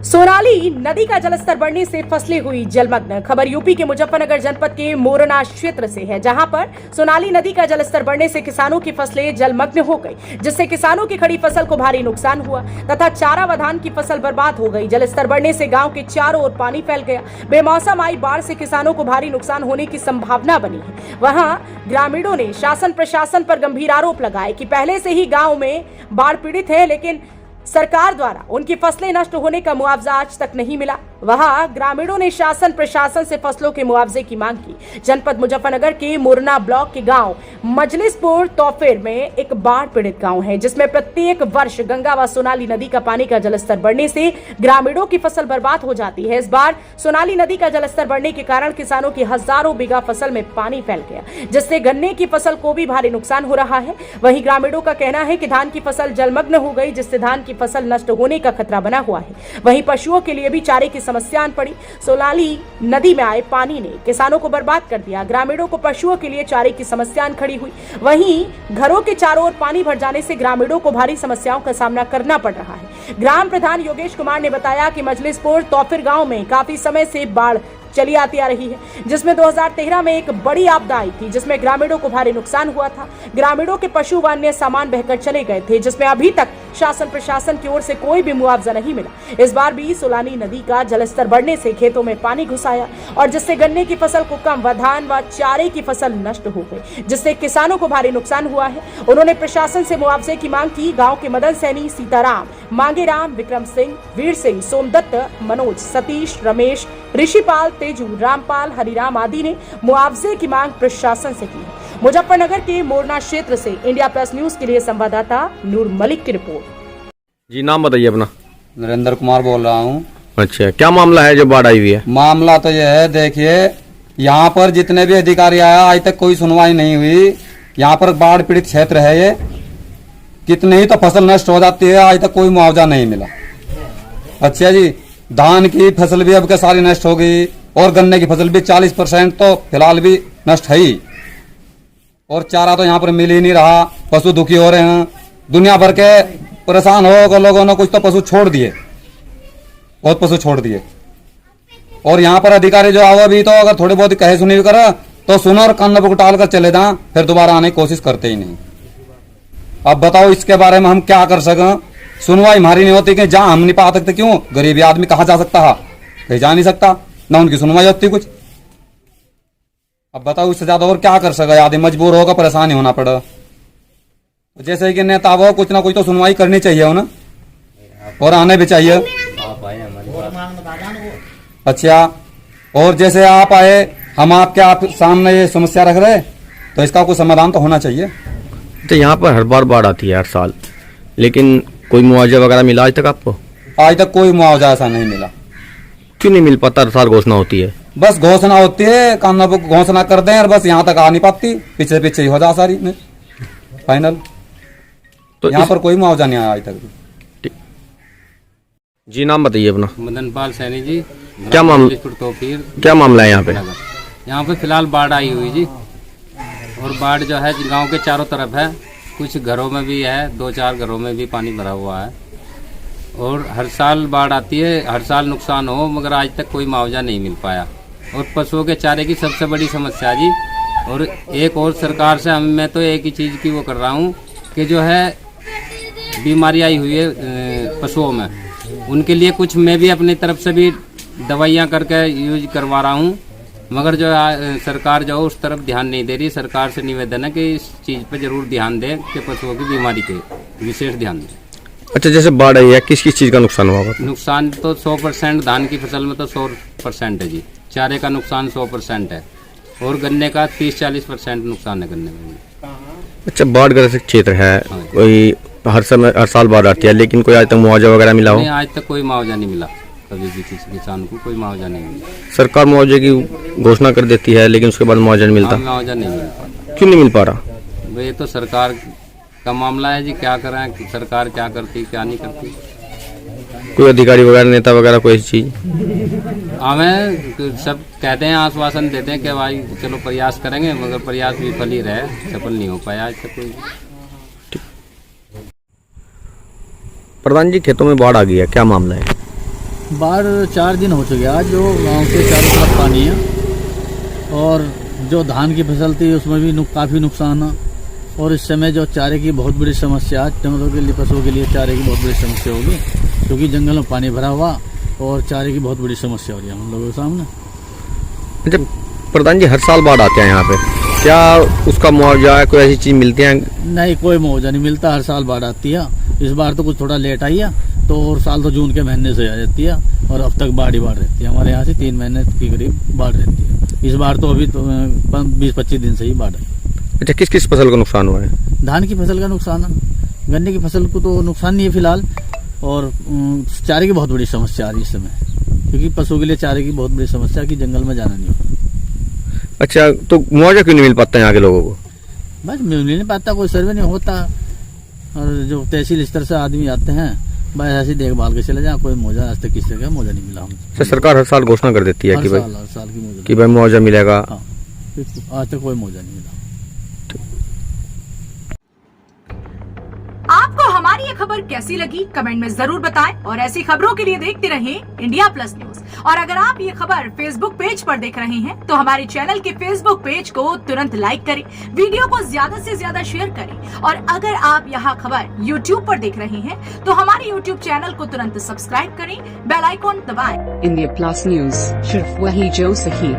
सोनाली नदी का जलस्तर बढ़ने से फसलें हुई जलमग्न। खबर यूपी के मुजफ्फरनगर जनपद के मोरना क्षेत्र से है, जहां पर सोनाली नदी का जलस्तर बढ़ने से किसानों की फसलें जलमग्न हो गई, जिससे किसानों की खड़ी फसल को भारी नुकसान हुआ तथा चारा व धान की फसल बर्बाद हो गई। जलस्तर बढ़ने से गांव के चारों ओर पानी फैल गया। बेमौसम आई बाढ़ से किसानों को भारी नुकसान होने की संभावना बनी है। वहां ग्रामीणों ने शासन प्रशासन पर गंभीर आरोप लगाए कि पहले से ही गाँव में बाढ़ पीड़ित है, लेकिन सरकार द्वारा उनकी फसलें नष्ट होने का मुआवजा आज तक नहीं मिला। वहां ग्रामीणों ने शासन प्रशासन से फसलों के मुआवजे की मांग की। जनपद मुजफ्फरनगर के मोरना ब्लॉक के गांव मजलिसपुर तौफेर में एक बाढ़ पीड़ित गांव है, जिसमें प्रत्येक वर्ष गंगा व सोनाली नदी का पानी का जलस्तर बढ़ने से ग्रामीणों की फसल बर्बाद हो जाती है। इस बार सोनाली नदी का जलस्तर बढ़ने के कारण किसानों की हजारों बीघा फसल में पानी फैल गया, जिससे गन्ने की फसल को भी भारी नुकसान हो रहा है। वहीं ग्रामीणों का कहना है कि धान की फसल जलमग्न हो गई, जिससे धान की फसल नष्ट होने का खतरा बना हुआ है। वहीं पशुओं के लिए भी चारे की समस्या आन पड़ी। सोनाली नदी में आए पानी ने किसानों को बर्बाद कर दिया। ग्रामीणों को पशुओं के लिए चारे की समस्या आन खड़ी हुई। वहीं घरों के चारों ओर पानी भर जाने से ग्रामीणों को भारी समस्याओं का सामना करना पड़ रहा है। ग्राम प्रधान योगेश कुमार ने बताया कि मजलिसपुर तौफिर गांव में काफी समय से बाढ़ चली आती आ रही है, जिसमें 2013 में एक बड़ी आपदा आई थी, जिसमें ग्रामीणों को भारी नुकसान हुआ था। ग्रामीणों के पशु व अन्य सामान बहकर चले गए थे, जिसमें अभी तक शासन प्रशासन की ओर से कोई भी मुआवजा नहीं मिला। इस बार भी सोनाली नदी का जलस्तर बढ़ने से खेतों में पानी घुस आया और जिससे गन्ने की फसल को कम व धान व चारे की फसल नष्ट हो गई, जिससे किसानों को भारी नुकसान हुआ है। उन्होंने प्रशासन से मुआवजे की मांग की। गाँव के मदन सैनी, सीताराम, मांगेराम, विक्रम सिंह, वीर सिंह, सोमदत्त, मनोज, सतीश, रमेश, ऋषिपाल, तेजू, रामपाल, हरिराम आदि ने मुआवजे की मांग प्रशासन से की। मुजफ्फरनगर के मोरना क्षेत्र से इंडिया प्लस न्यूज के लिए संवाददाता नूर मलिक की रिपोर्ट। जी, नाम बताइए अपना। नरेंद्र कुमार बोल रहा हूँ। अच्छा, क्या मामला है जो बाढ़ आई हुई है? मामला तो यह है, देखिए यहाँ पर जितने भी अधिकारी आया आज तक कोई सुनवाई नहीं हुई। यहाँ पर बाढ़ पीड़ित क्षेत्र है ये, कितने ही तो फसल नष्ट हो जाती है, आज तक कोई मुआवजा नहीं मिला। अच्छा जी, धान की फसल भी अब के सारी नष्ट हो गई और गन्ने की फसल भी 40% तो फिलहाल भी नष्ट है ही। और चारा तो यहाँ पर मिल ही नहीं रहा, पशु दुखी हो रहे हैं। दुनिया भर के परेशान हो लोगों ने कुछ तो पशु छोड़ दिए, बहुत पशु छोड़ दिए। और यहाँ पर अधिकारी जो आओ भी तो अगर थोड़ी बहुत कहे सुनी कर तो सुनो और कान को टाल कर चले जाए, फिर दोबारा आने की कोशिश करते ही नहीं। अब बताओ इसके बारे में हम क्या कर सकें? सुनवाई हमारी नहीं होती कि जहां हम नहीं पा सकते, क्यों? गरीबी आदमी कहाँ जा सकता है? कहीं जा नहीं सकता, ना उनकी सुनवाई होती कुछ। अब बताओ इससे ज्यादा और क्या कर सके? आदमी मजबूर होगा, परेशानी होना पड़ा। जैसे कि नेता वो कुछ ना कुछ तो सुनवाई करनी चाहिए हो ना, और आने भी चाहिए। अच्छा, और जैसे आप आए, हम आपके सामने ये समस्या रख रहे, तो इसका कुछ समाधान तो होना चाहिए। तो यहाँ पर हर बार बाढ़ आती है हर साल, लेकिन कोई मुआवजा वगैरह मिला आज तक आपको? आज तक कोई मुआवजा ऐसा नहीं मिला। क्यों नहीं मिल पाता? हर साल घोषणा होती है। बस घोषणा होती है, कानून को घोषणा कर दें और बस यहाँ तक आ नहीं पाती, पीछे पीछे ही हो जा सारी में फाइनल। तो यहाँ पर कोई मुआवजा नहीं आया आज तक। जी, नाम बताइए अपना। मदनपाल सैनी जी। क्या मामला है यहाँ पे? यहाँ पे फिलहाल बाढ़ आई हुई जी, और बाढ़ जो है गांव के चारों तरफ है, कुछ घरों में भी है, 2-4 घरों में भी पानी भरा हुआ है। और हर साल बाढ़ आती है, हर साल नुकसान हो, मगर आज तक कोई मुआवजा नहीं मिल पाया। और पशुओं के चारे की सबसे बड़ी समस्या जी। और एक और सरकार से मैं तो एक ही चीज़ की वो कर रहा हूँ कि जो है बीमारी आई हुई है पशुओं में, उनके लिए कुछ मैं भी अपनी तरफ से भी दवाइयाँ करके यूज करवा रहा हूँ, मगर जो सरकार जो उस तरफ ध्यान नहीं दे रही। सरकार से निवेदन है कि इस चीज़ पे जरूर ध्यान दें कि पशुओं की बीमारी पे विशेष ध्यान दें। अच्छा, जैसे बाढ़ आई है, किस किस चीज़ का नुकसान हुआ? नुकसान तो 100%, धान की फसल में तो 100% है जी, चारे का नुकसान 100% है, और गन्ने का 30-40% नुकसान है गन्ने में। अच्छा, बाढ़ ग्रस्त क्षेत्र है, कोई हर साल बाढ़ आती है, लेकिन कोई आज तक मुआवजा वगैरह मिला हो? नहीं, आज तक कोई मुआवजा नहीं मिला, कभी भी किसी किसान को कोई मुआवजा नहीं मिला। सरकार मुआवजे की घोषणा कर देती है, लेकिन उसके बाद मुआवजा नहीं मिलता। मुआवजा नहीं मिल पाता। क्यों नहीं मिल पा रहा? ये तो सरकार का मामला है जी, क्या करें, सरकार क्या करती क्या नहीं करती। कोई अधिकारी वगैरह, नेता वगैरह, कोई ऐसी चीज? हमें सब कहते हैं, आश्वासन देते हैं कि भाई चलो प्रयास करेंगे, मगर प्रयास विफल ही रहे, सफल नहीं हो पाया आज तक कोई। प्रधान जी, खेतों में बाढ़ आ गई है, क्या मामला है? बाढ़ 4 दिन हो चुके आज, जो गांव के चारों तरफ पानी है और जो धान की फसल थी उसमें भी काफ़ी नुकसान है। और इस समय जो चारे की बहुत बड़ी समस्या है, जंगलों के लिए पशुओं के लिए चारे की बहुत बड़ी समस्या होगी, क्योंकि जंगल में पानी भरा हुआ और चारे की बहुत बड़ी समस्या हो रही है हम लोगों के सामने। जब प्रधान जी हर साल बाढ़ आते हैं यहाँ पे, क्या उसका मुआवजा है, कोई ऐसी चीज़ मिलती है? नहीं, कोई मुआवजा नहीं मिलता, हर साल बाढ़ आती है। इस बार तो कुछ थोड़ा लेट आई है, तो और साल तो जून के महीने से आ जाती है और अब तक बाढ़ ही बाढ़ रहती है। हमारे यहाँ से 3 महीने के करीब बाढ़ रहती है। इस बार तो अभी तो 20-25 दिन से ही बाढ़ आई। अच्छा, किस किस फसल का नुकसान हुआ है? धान की फसल का नुकसान है, गन्ने की फसल को तो नुकसान नहीं है फिलहाल, और चारे की बहुत बड़ी समस्या आ रही है इस समय, क्योंकि पशु के लिए चारे की बहुत बड़ी समस्या कि जंगल में जाना नहीं होता। अच्छा, तो मुआवजा क्यों नहीं मिल पाता यहाँ के लोगों को? बस मिल नहीं पाता, कोई सर्वे नहीं होता, और जो तहसील स्तर से आदमी आते हैं बस ऐसी देखभाल के चले जाए, कोई मुआवजा आज तक किसी का मुआवजा नहीं मिला हमको। अच्छा, सरकार हर साल घोषणा कर देती है हर कि भाई साल की मुआवजा, कि भाई मुआवजा मिलेगा। हाँ, आज तक कोई मुआवजा नहीं मिला। आपको हमारी ये खबर कैसी लगी कमेंट में जरूर बताएं और ऐसी खबरों के लिए देखते रहें इंडिया प्लस न्यूज। और अगर आप ये खबर फेसबुक पेज पर देख रहे हैं तो हमारे चैनल के फेसबुक पेज को तुरंत लाइक करें, वीडियो को ज्यादा से ज्यादा शेयर करें। और अगर आप यहाँ खबर यूट्यूब पर देख रहे हैं तो हमारे यूट्यूब चैनल को तुरंत सब्सक्राइब करें, बेल आइकॉन दबाएं। इंडिया प्लस न्यूज, सिर्फ वही जो सही।